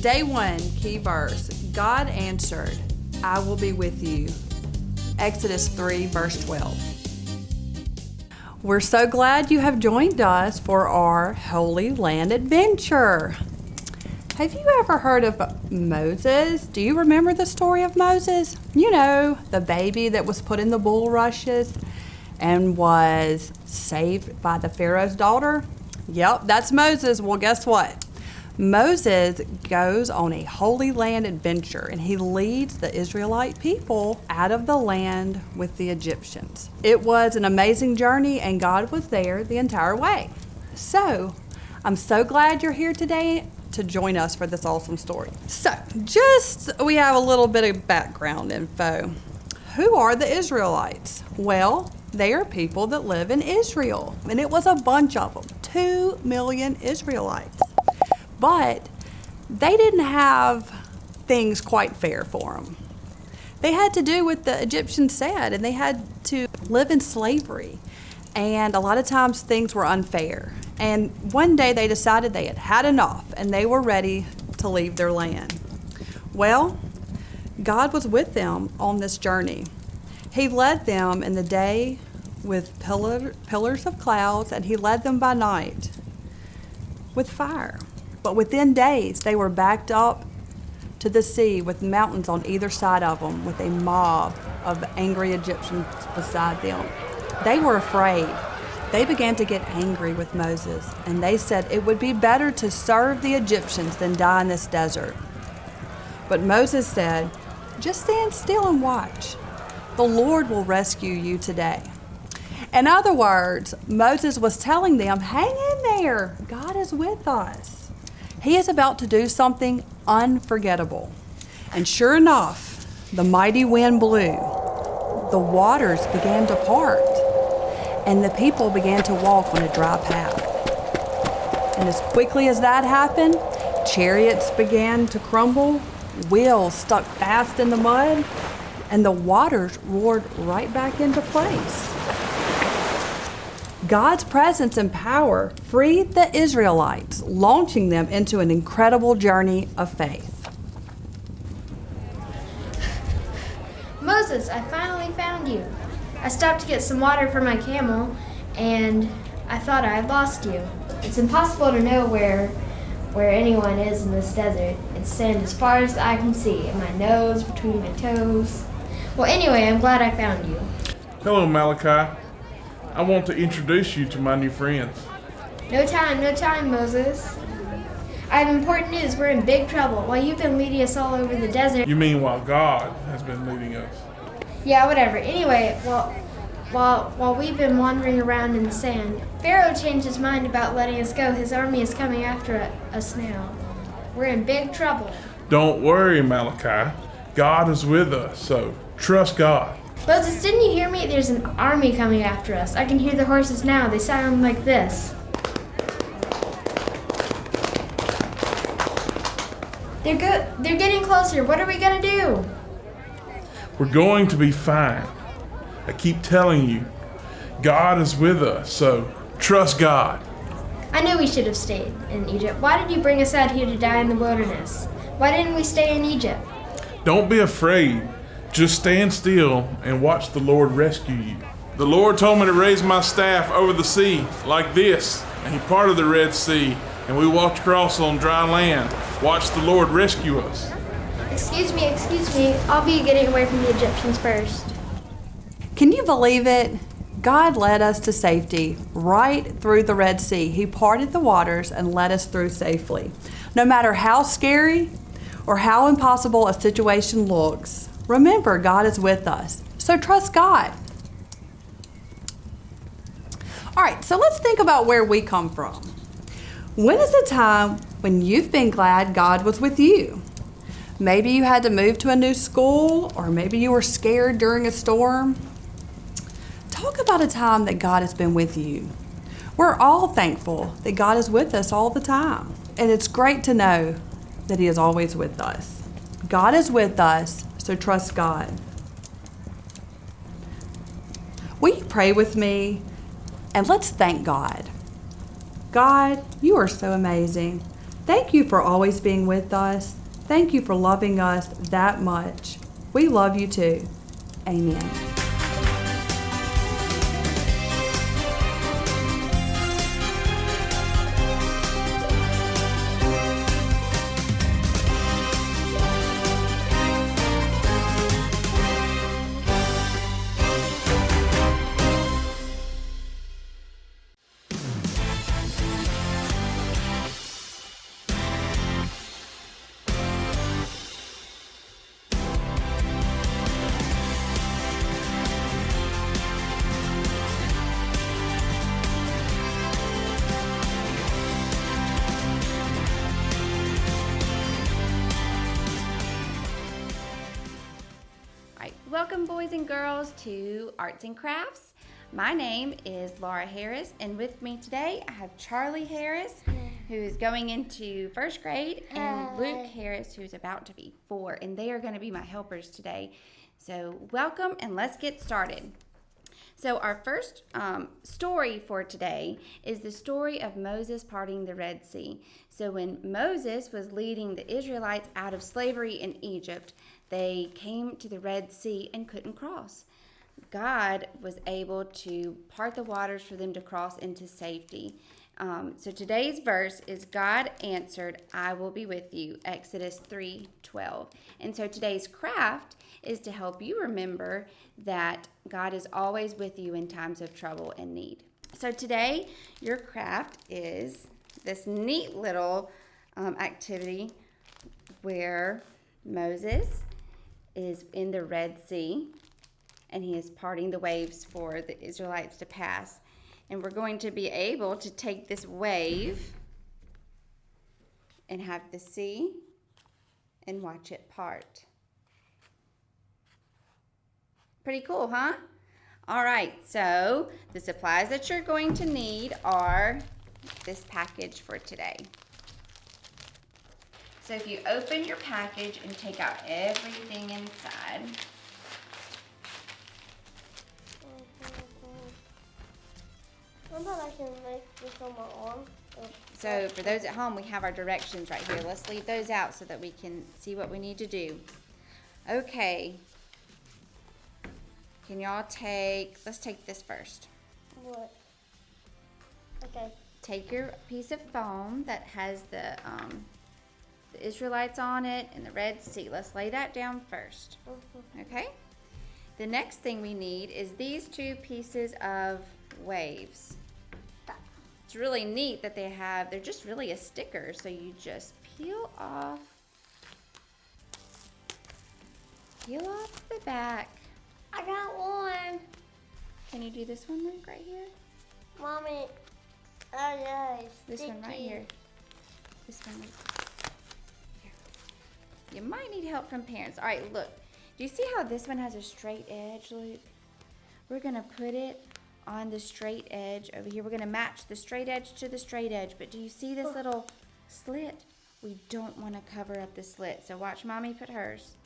Day 1, key verse. God answered, I will be with you. Exodus 3, verse 12. We're so glad you have joined us for our Holy Land adventure. Have you ever heard of Moses? Do you remember the story of Moses? You know, the baby that was put in the bulrushes and was saved by the Pharaoh's daughter? Yep, that's Moses. Well, guess what? Moses goes on a Holy Land adventure and he leads the Israelite people out of the land with the Egyptians. It was an amazing journey and God was there the entire way. So, I'm so glad you're here today to join us for this awesome story. So, we have a little bit of background info. Who are the Israelites? Well, they are people that live in Israel, and it was a bunch of them, 2 million Israelites. But they didn't have things quite fair for them. They had to do what the Egyptians said, and they had to live in slavery. And a lot of times things were unfair. And one day they decided they had had enough, and they were ready to leave their land. Well, God was with them on this journey. He led them in the day with pillars of clouds, and he led them by night with fire. But within days, they were backed up to the sea with mountains on either side of them with a mob of angry Egyptians beside them. They were afraid. They began to get angry with Moses, and they said it would be better to serve the Egyptians than die in this desert. But Moses said, just stand still and watch. The Lord will rescue you today. In other words, Moses was telling them, hang in there. God is with us. He is about to do something unforgettable. And sure enough, the mighty wind blew. The waters began to part, and the people began to walk on a dry path. And as quickly as that happened, chariots began to crumble, wheels stuck fast in the mud, and the waters roared right back into place. God's presence and power freed the Israelites, launching them into an incredible journey of faith. Moses, I finally found you. I stopped to get some water for my camel, and I thought I had lost you. It's impossible to know where anyone is in this desert. It's sand as far as the eye can see, and my nose between my toes. Well, anyway, I'm glad I found you. Hello, Malachi. I want to introduce you to my new friends. No time, Moses. I have important news. We're in big trouble. While you've been leading us all over the desert... You mean while God has been leading us? Yeah, whatever. Anyway, while we've been wandering around in the sand, Pharaoh changed his mind about letting us go. His army is coming after us now. We're in big trouble. Don't worry, Malachi. God is with us, so trust God. Moses, didn't you hear me? There's an army coming after us. I can hear the horses now. They sound like this. They're getting closer. What are we gonna do? We're going to be fine. I keep telling you, God is with us, so trust God. I knew we should have stayed in Egypt. Why did you bring us out here to die in the wilderness? Why didn't we stay in Egypt? Don't be afraid. Just stand still and watch the Lord rescue you. The Lord told me to raise my staff over the sea like this, and he parted the Red Sea, and we walked across on dry land. Watch the Lord rescue us. Excuse me. I'll be getting away from the Egyptians first. Can you believe it? God led us to safety right through the Red Sea. He parted the waters and led us through safely. No matter how scary or how impossible a situation looks, remember, God is with us. So trust God. All right, so let's think about where we come from. When is the time when you've been glad God was with you? Maybe you had to move to a new school, or maybe you were scared during a storm. Talk about a time that God has been with you. We're all thankful that God is with us all the time. And it's great to know that He is always with us. God is with us, so trust God. Will you pray with me? And let's thank God. God, you are so amazing. Thank you for always being with us. Thank you for loving us that much. We love you too. Amen. Welcome, boys and girls, to Arts and Crafts. My name is Laura Harris, and with me today I have Charlie Harris, who's going into first grade, and Luke Harris, who's about to be 4, and they are going to be my helpers today. So welcome, and let's get started. So our first story for today is the story of Moses parting the Red Sea. So when Moses was leading the Israelites out of slavery in Egypt, they came to the Red Sea and couldn't cross. God was able to part the waters for them to cross into safety. So today's verse is God answered, I will be with you, Exodus 3:12. And so today's craft is to help you remember that God is always with you in times of trouble and need. So today, your craft is this neat little activity where Moses is in the Red Sea and he is parting the waves for the Israelites to pass. And we're going to be able to take this wave and have the sea and watch it part. Pretty cool, huh? All right, so the supplies that you're going to need are this package for today. So if you open your package and take out everything inside. I thought I can make this on my arm. So for those at home, we have our directions right here. Let's leave those out so that we can see what we need to do. Okay. Can y'all let's take this first. What? Okay. Take your piece of foam that has the Israelites on it and the Red Sea. Let's lay that down first. Okay? The next thing we need is these 2 pieces of waves. It's really neat that they're just really a sticker, so you just peel off the back. I got one. Can you do this one, Luke, right here? Mommy. Oh, yeah. This one right here. This one right here. You might need help from parents. All right, look. Do you see how this one has a straight edge, Luke? We're going to put it on the straight edge over here. We're going to match the straight edge to the straight edge. But do you see this little slit? We don't want to cover up the slit. So watch Mommy put hers.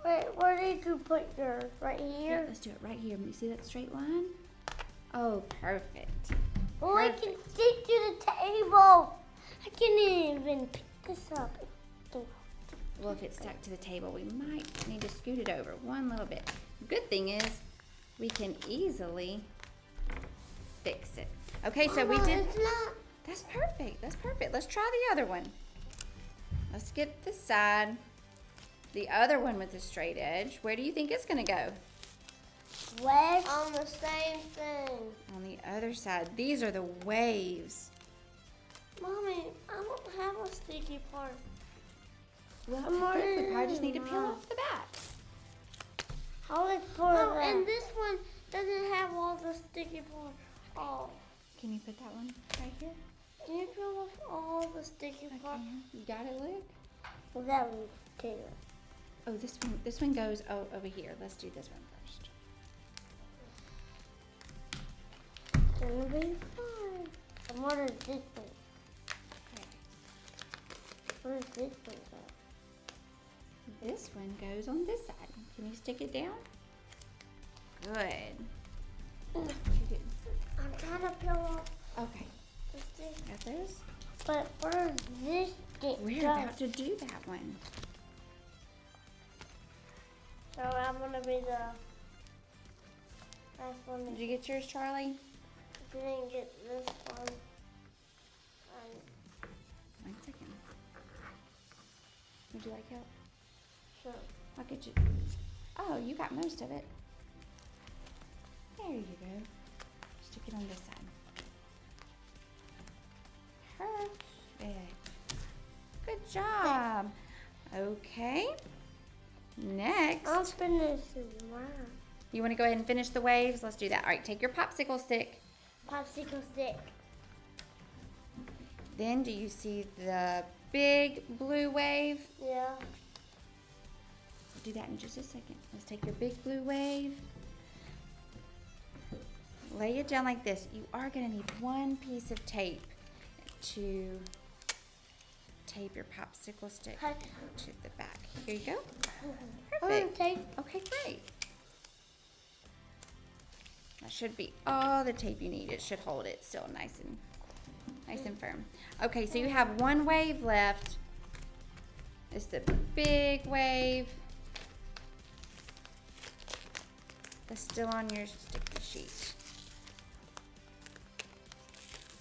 Wait, where did you put yours? Right here? Yeah, let's do it right here. You see that straight line? Oh, perfect. Well, I can stick to the table. I can't even pick this up. Well, if it's stuck to the table, we might need to scoot it over one little bit. Good thing is we can easily fix it. Okay, so we did. It's not. That's perfect. That's perfect. Let's try the other one. Let's get this side. The other one with the straight edge. Where do you think it's going to go? Wedge on the same thing. On the other side. These are the waves. Mommy, I don't have a sticky part. Well, we probably just need to peel off the back. How is Oh, and this one doesn't have all the sticky parts. Oh. Can you put that one right here? Can you peel off all the sticky parts? You got it, Luke? Well, that one's too. Oh, this one goes over here. Let's do this one first. It's gonna be fun. And what is this one? Okay. What is this one? This one goes on this side. Can you stick it down? Good. I'm trying to peel off Okay. the stick. Got those? But where does this We're about to do that one. So I'm gonna be the last one. Did you get yours, Charlie? Didn't get this one. 1 second. Would you like help? Sure. I'll get you. Oh, you got most of it. There you go. Stick it on this side. Perfect. Good job. Okay. Next. I'll finish mine. You want to go ahead and finish the waves? Let's do that. All right, take your popsicle stick. Popsicle stick. Then do you see the big blue wave? Yeah. We'll do that in just a second. Let's take your big blue wave. Lay it down like this. You are going to need one piece of tape to tape your popsicle stick to the back. Here you go. Perfect. Okay, great. That should be all the tape you need. It should hold it still nice and firm. Okay, so you have one wave left. It's the big wave that's still on your sticky sheet.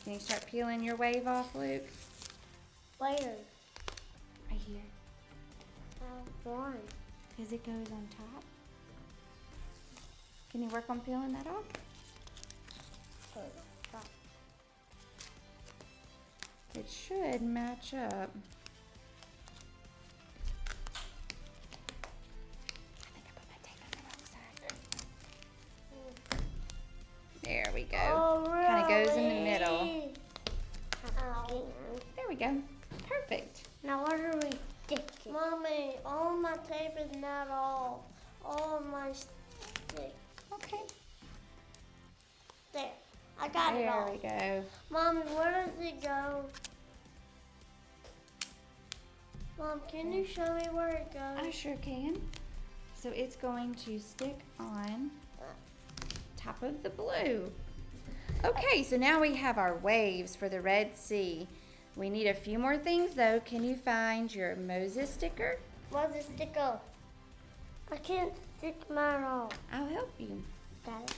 Can you start peeling your wave off, Luke? Where? Right here. One. Because it goes on top. Can you work on peeling that off? It should match up. I think I put my tape on the wrong side. There we go. Oh, really? Kind of goes in the middle. Oh. There we go. Perfect. Now what are we sticking? Mommy, all my tape is not all of my stick. Okay. There. I got it all. There we go. Mommy, where does it go? Mom, can you show me where it goes? I sure can. So it's going to stick on top of the blue. Okay, so now we have our waves for the Red Sea. We need a few more things though. Can you find your Moses sticker? Where's the sticker? I can't stick mine off. I'll help you. Got it.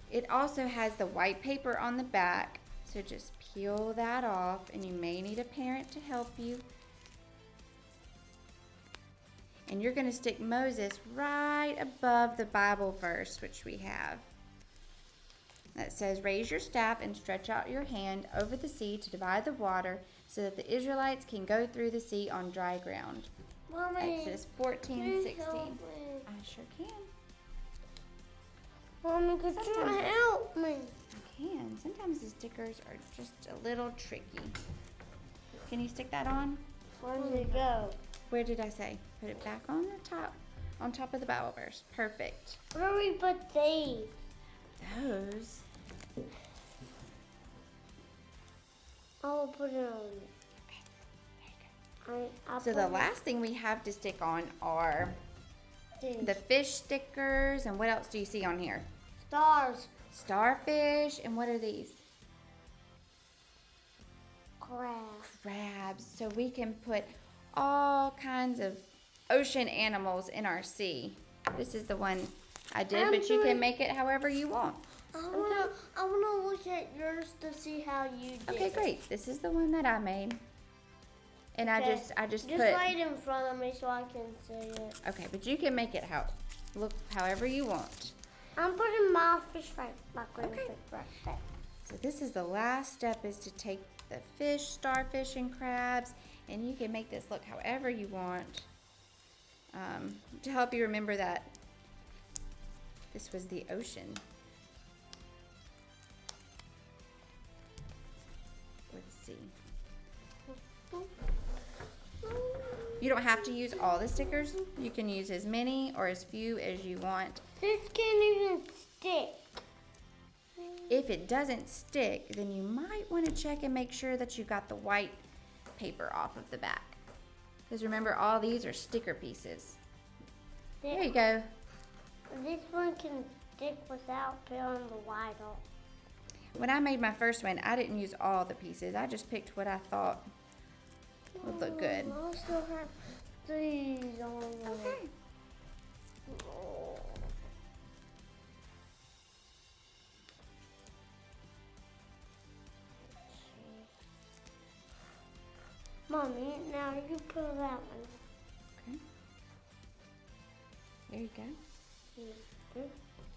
It also has the white paper on the back, so just peel that off, and you may need a parent to help you. And you're going to stick Moses right above the Bible verse, which we have. That says, raise your staff and stretch out your hand over the sea to divide the water so that the Israelites can go through the sea on dry ground. Mommy, Exodus 14:16. help me. I sure can. Mommy, could you help me? I can. Sometimes the stickers are just a little tricky. Can you stick that on? Where did it go? Where did I say? Put it back on top of the Bible verse. Perfect. Where do we put these? Those. I'll put it on. I'll So put the it- last thing we have to stick on are these. the fish stickers. And what else do you see on here? Stars. Starfish. And what are these? Crabs. So we can put all kinds of ocean animals in our sea. This is the one I did, but you can make it however you want. I wanna look at yours to see how you did. Okay, great. This is the one that I made. And I Okay. just Just put right in front of me so I can see it. Okay, but you can make it look however you want. I'm putting my fish right back. Okay. Fish right there. So this is the last step, is to take the fish, starfish, and crabs, and you can make this look however you want. To help you remember that this was the ocean. Or the sea. You don't have to use all the stickers. You can use as many or as few as you want. This can't even stick. If it doesn't stick, then you might want to check and make sure that you got the white paper off of the back. Because remember, all these are sticker pieces. There you go. This one can stick without peeling the white off. When I made my first one, I didn't use all the pieces. I just picked what I thought would look good. I still have these on. Okay. Oh. Mommy, now you put that one. Okay. There you go. Mm-hmm.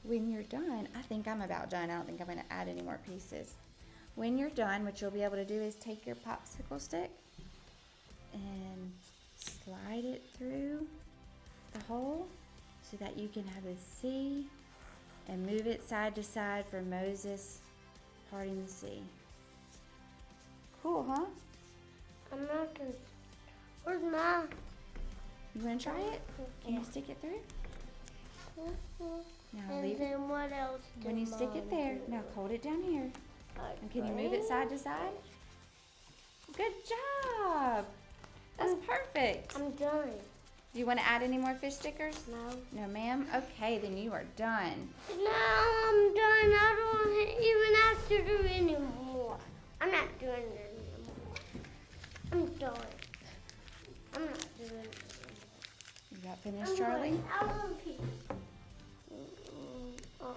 When you're done, I think I'm about done. I don't think I'm going to add any more pieces. When you're done, what you'll be able to do is take your popsicle stick and slide it through the hole so that you can have a C and move it side to side for Moses parting the sea. Cool, huh? I'm not gonna. Where's my? You want to try it? Can you stick it through? Now And leave it. then what else? When you stick it there, now hold it down here. And can you move it side to side? Good job! That's perfect. I'm done. Do you want to add any more fish stickers? No. No, ma'am? Okay, then you are done. No, I'm done. I don't even have to do anymore. I'm not doing it anymore. I'm done. I'm not doing it anymore. You got finished, Charlie? I'm out of here.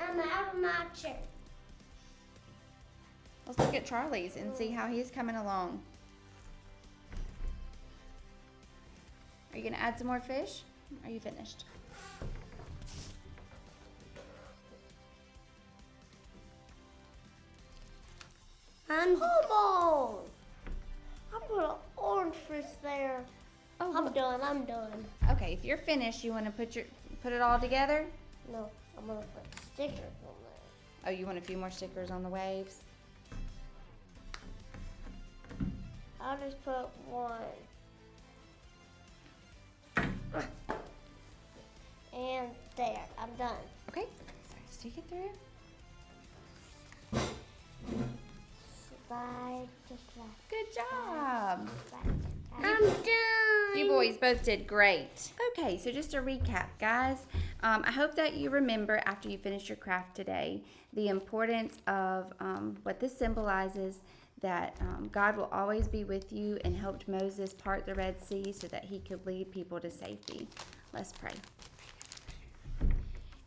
I'm out of my chair. Let's look at Charlie's and see how he's coming along. Are you going to add some more fish? Are you finished? I'm on. I put an orange fish there. Oh, I'm done. okay. If you're finished, you want to put it all together? No, I'm gonna put stickers on there. Oh, you want a few more stickers on the waves? I'll just put one. And there, I'm done. Okay. So stick it through. Slide, just like Good job. that. I'm done. You boys both did great. Okay, so just a recap, guys. I hope that you remember after you finish your craft today the importance of what this symbolizes, that God will always be with you and helped Moses part the Red Sea so that he could lead people to safety. Let's pray.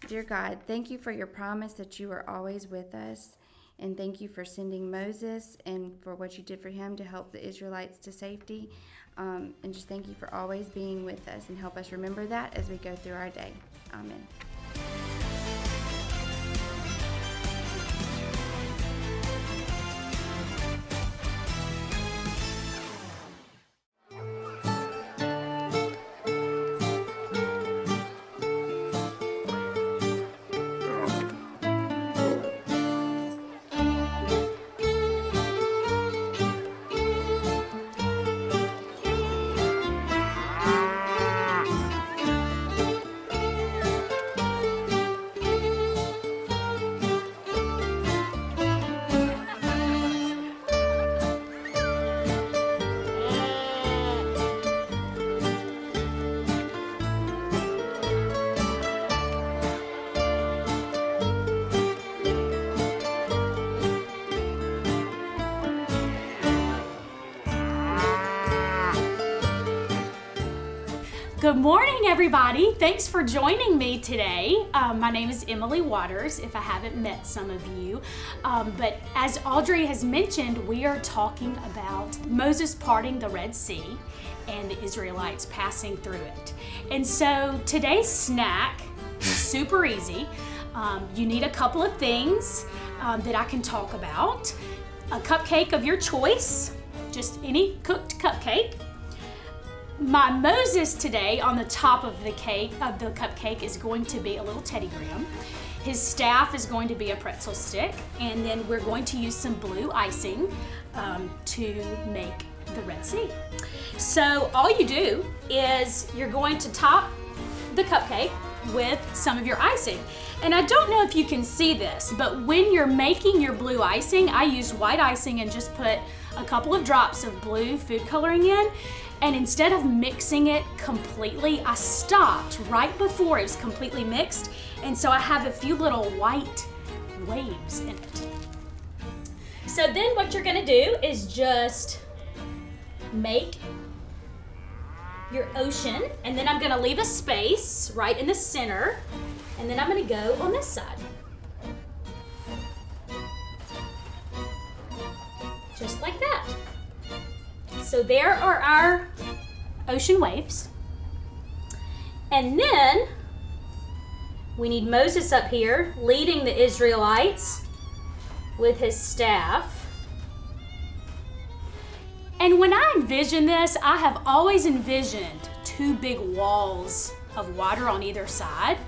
Dear God, thank you for your promise that you are always with us. And thank you for sending Moses and for what you did for him to help the Israelites to safety. And just thank you for always being with us, and help us remember that as we go through our day. Amen. Good morning, everybody. Thanks for joining me today. My name is Emily Waters, if I haven't met some of you. But as Audrey has mentioned, we are talking about Moses parting the Red Sea and the Israelites passing through it. And so today's snack is super easy. You need a couple of things that I can talk about. A cupcake of your choice, just any cooked cupcake. My Moses today on the top of the cupcake is going to be a little Teddy Graham. His staff is going to be a pretzel stick, and then we're going to use some blue icing to make the Red Sea. So all you do is you're going to top the cupcake with some of your icing. And I don't know if you can see this, but when you're making your blue icing, I used white icing and just put a couple of drops of blue food coloring in. And instead of mixing it completely, I stopped right before it was completely mixed. And so I have a few little white waves in it. So then what you're gonna do is just make your ocean, and then I'm gonna leave a space right in the center, and then I'm gonna go on this side. Just like that. So there are our ocean waves. And then we need Moses up here leading the Israelites with his staff. And when I envision this, I have always envisioned two big walls of water on either side.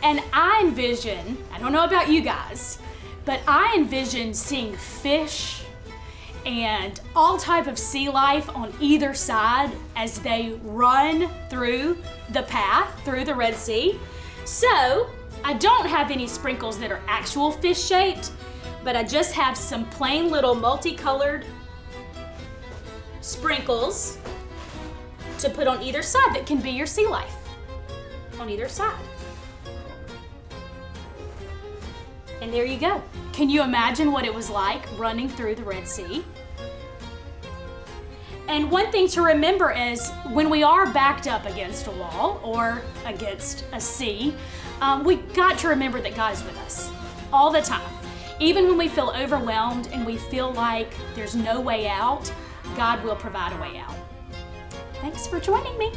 And I envision, I don't know about you guys, but I envision seeing fish and all type of sea life on either side as they run through the path through the Red Sea. So I don't have any sprinkles that are actual fish shaped, but I just have some plain little multicolored sprinkles to put on either side that can be your sea life on either side. And there you go. Can you imagine what it was like running through the Red Sea? And one thing to remember is when we are backed up against a wall or against a sea, we got to remember that God is with us all the time. Even when we feel overwhelmed and we feel like there's no way out, God will provide a way out. Thanks for joining me.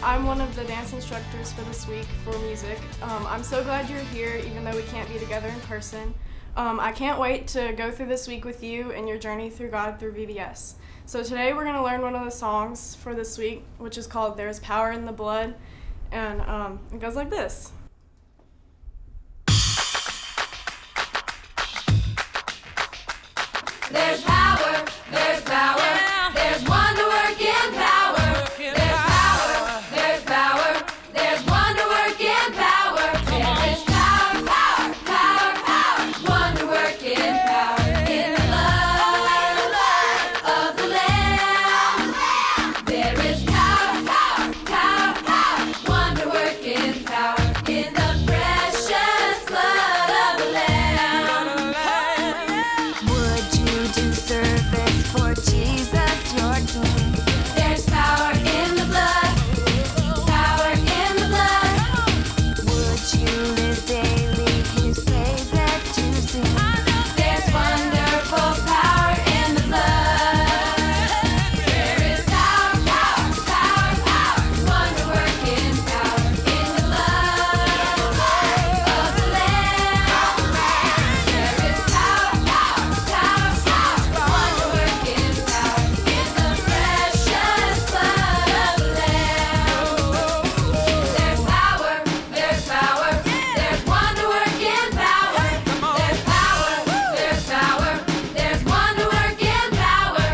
I'm one of the dance instructors for this week for music. I'm so glad you're here, even though we can't be together in person. I can't wait to go through this week with you and your journey through God through VBS. So today we're going to learn one of the songs for this week, which is called There's Power in the Blood, and it goes like this. There's power, there's power, yeah. There's wonder working power. There's power, there's power, there's wonder working power. There is power, power, power, power, wonder working power in the blood of the Lamb. There is power, power, power, power, wonder working power in the precious blood of the Lamb. Would you do service for Jesus, your King? There's power in the blood, power in the blood. Would you live daily His praises to sing? There's wonderful power in the blood. There is power, power, power, power, wonder-working power in the blood of the Lamb. There is power, power, power, power, wonder-working power in the precious blood of the Lamb. There's power, there's power, there's wonder-working power. There's power, there's power, there's wonder-working power.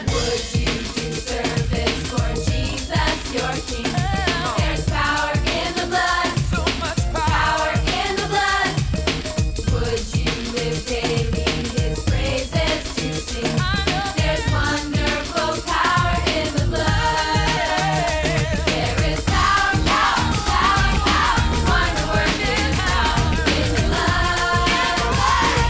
Would you do service for Jesus, your King? There's power in the blood, power in the blood. Would you live daily His praises to sing? There's wonderful power in the blood. There is power, power, power, power, wonder-working power in the blood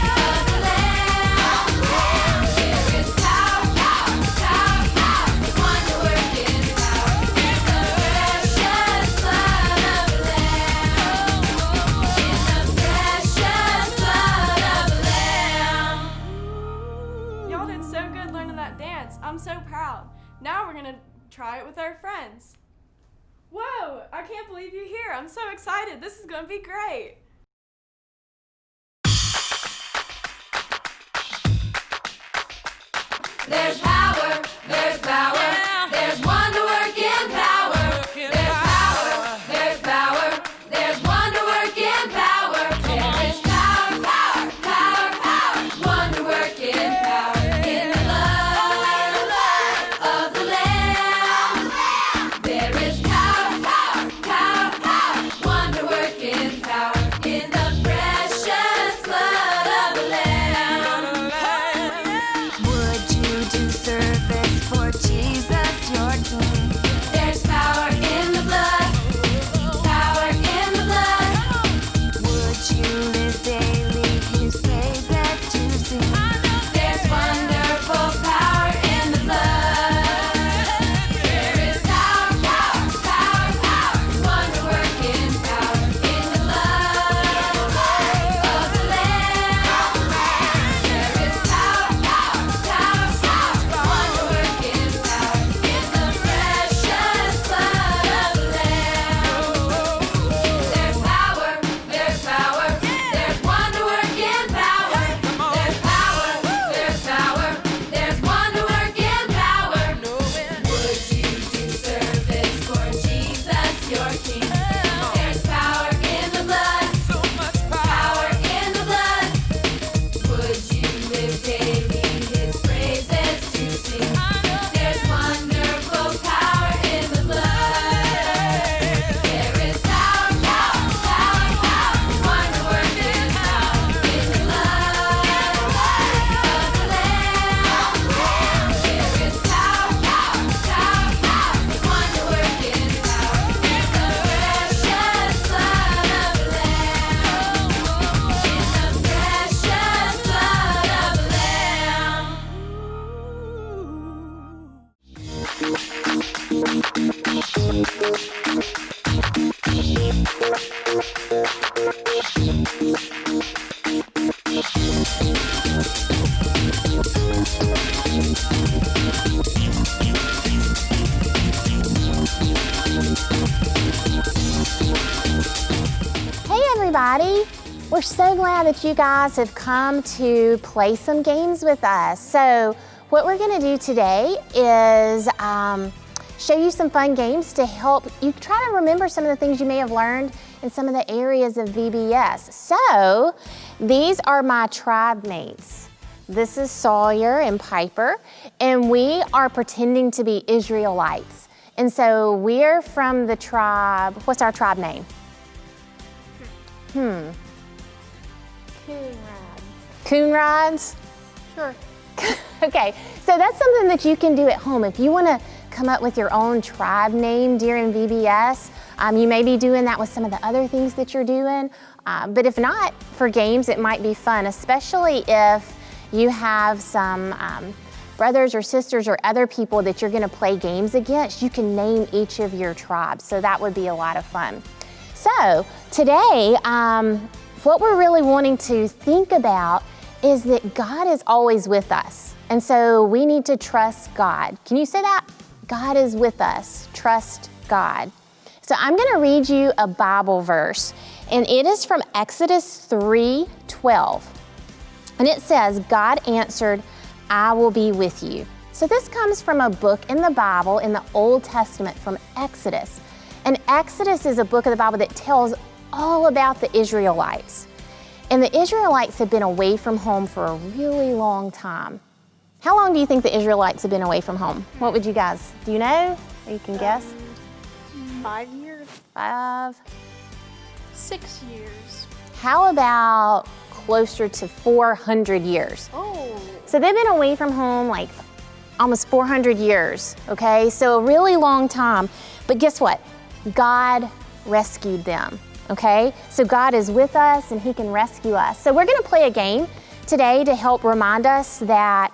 of the Lamb. There is power, power, power, power, wonder-working power in the precious blood of the Lamb. In the precious blood of the Lamb. Y'all did so good learning that dance. I'm so proud. Now we're gonna try it with our friends. Whoa, I can't believe you're here. I'm so excited. This is gonna be great. There's power, there's power, there's wonder-working power. There's power, there's power, there's wonder-working power. Hey everybody! We're so glad that you guys have come to play some games with us. So what we're going to do today is show you some fun games to help you try to remember some of the things you may have learned in some of the areas of VBS. So these are my tribe mates. This is Sawyer and Piper, and we are pretending to be Israelites. And so we're from the tribe, what's our tribe name? Coonrods? Sure. Okay, so that's something that you can do at home. If you want to come up with your own tribe name during VBS, you may be doing that with some of the other things that you're doing. But if not, for games, it might be fun, especially if you have some brothers or sisters or other people that you're going to play games against. You can name each of your tribes, so that would be a lot of fun. So today, what we're really wanting to think about is that God is always with us. And so we need to trust God. Can you say that? God is with us. Trust God. So I'm going to read you a Bible verse, and it is from Exodus 3:12. And it says, God answered, I will be with you. So this comes from a book in the Bible in the Old Testament from Exodus. And Exodus is a book of the Bible that tells all about the Israelites. And the Israelites have been away from home for a really long time. How long do you think the Israelites have been away from home? What would you guys, do you know? Or you can guess? 5 years. 5. 6 years. How about closer to 400 years? Oh. So they've been away from home like almost 400 years, okay? So a really long time. But guess what? God rescued them, okay? So God is with us and He can rescue us. So we're gonna play a game today to help remind us that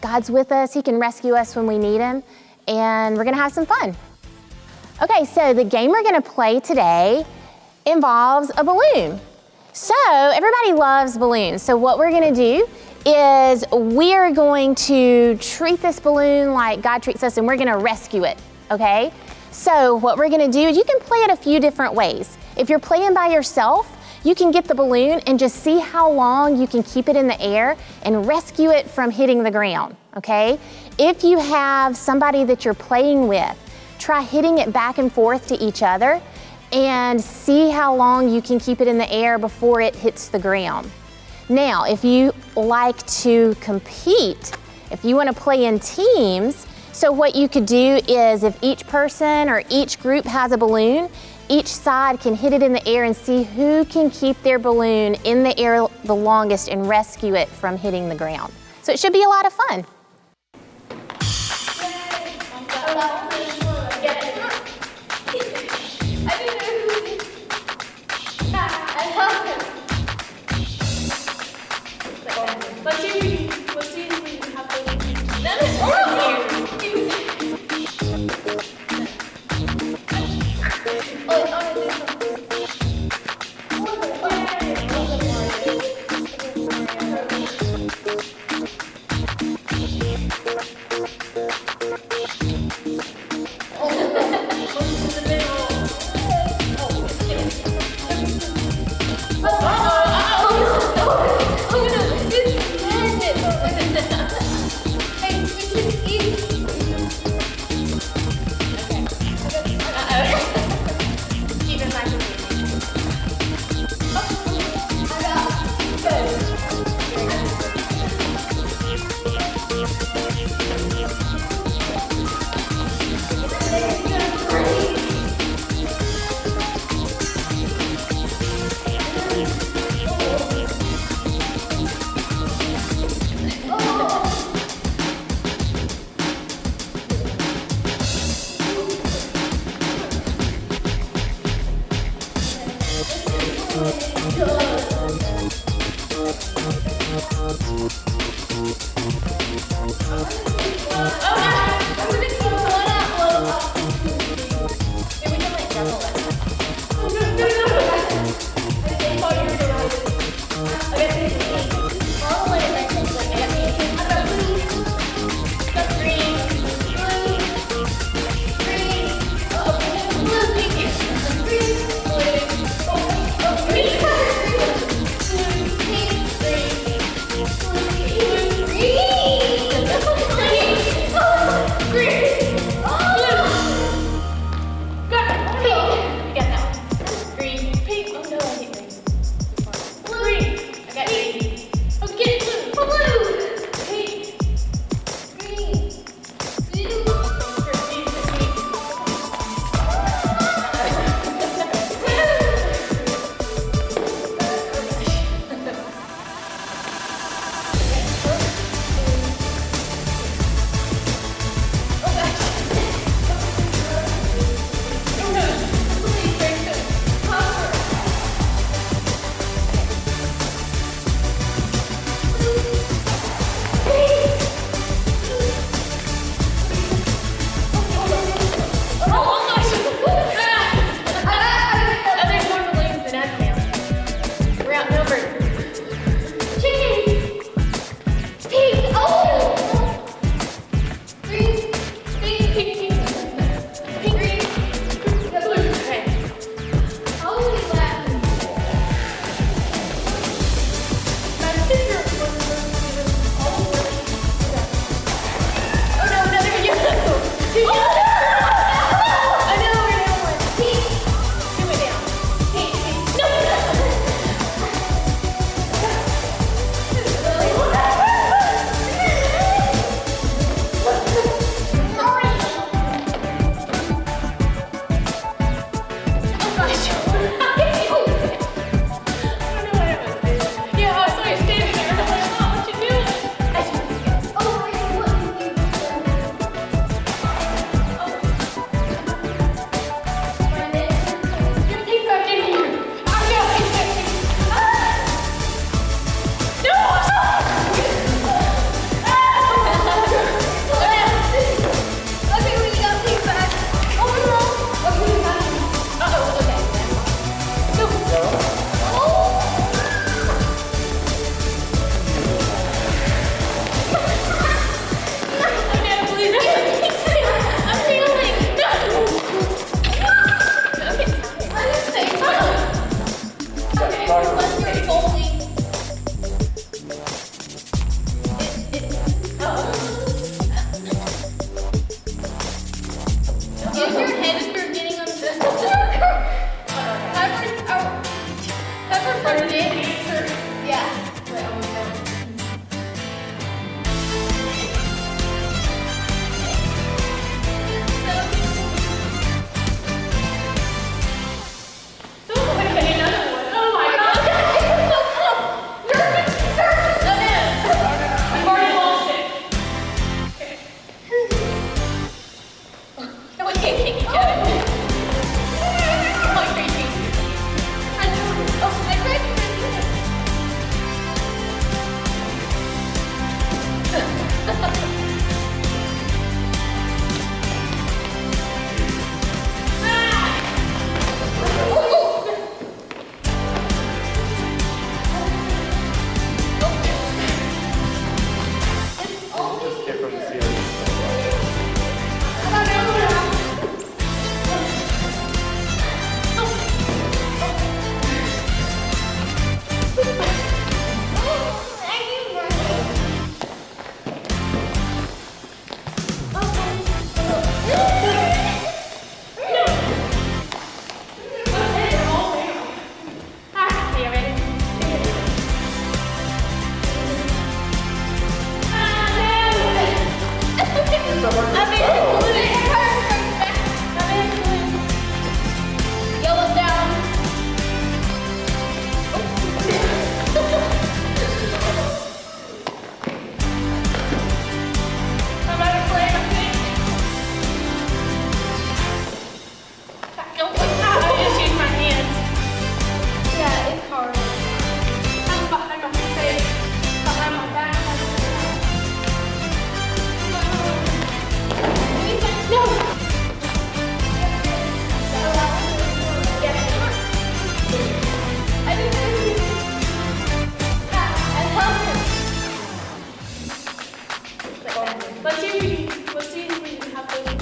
God's with us, He can rescue us when we need Him, and we're gonna have some fun. Okay, so the game we're gonna play today involves a balloon. So everybody loves balloons. So what we're gonna do is we're going to treat this balloon like God treats us, and we're gonna rescue it, okay? So what we're gonna do is you can play it a few different ways. If you're playing by yourself, you can get the balloon and just see how long you can keep it in the air and rescue it from hitting the ground, okay? If you have somebody that you're playing with, try hitting it back and forth to each other and see how long you can keep it in the air before it hits the ground. Now, if you like to compete, if you want to play in teams, so what you could do is if each person or each group has a balloon, each side can hit it in the air and see who can keep their balloon in the air the longest and rescue it from hitting the ground. So it should be a lot of fun. Let's see if we can have the Let's see if we can have those.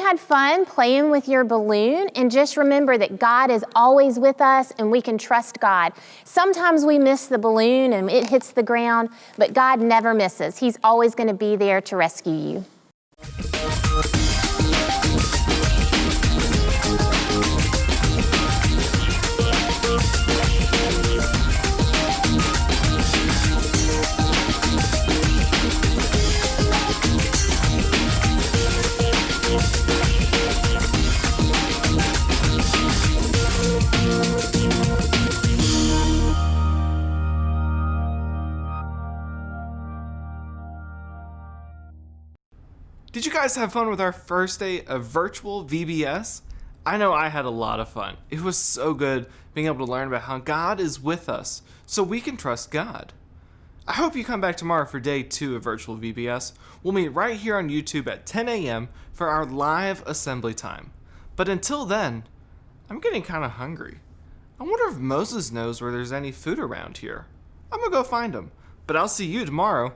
had fun playing with your balloon, and just remember that God is always with us and we can trust God. Sometimes we miss the balloon and it hits the ground, but God never misses. He's always going to be there to rescue you. Did you guys have fun with our first day of Virtual VBS? I know I had a lot of fun. It was so good being able to learn about how God is with us so we can trust God. I hope you come back tomorrow for day 2 of Virtual VBS. We'll meet right here on YouTube at 10 a.m. for our live assembly time. But until then, I'm getting kind of hungry. I wonder if Moses knows where there's any food around here. I'm gonna go find him. But I'll see you tomorrow.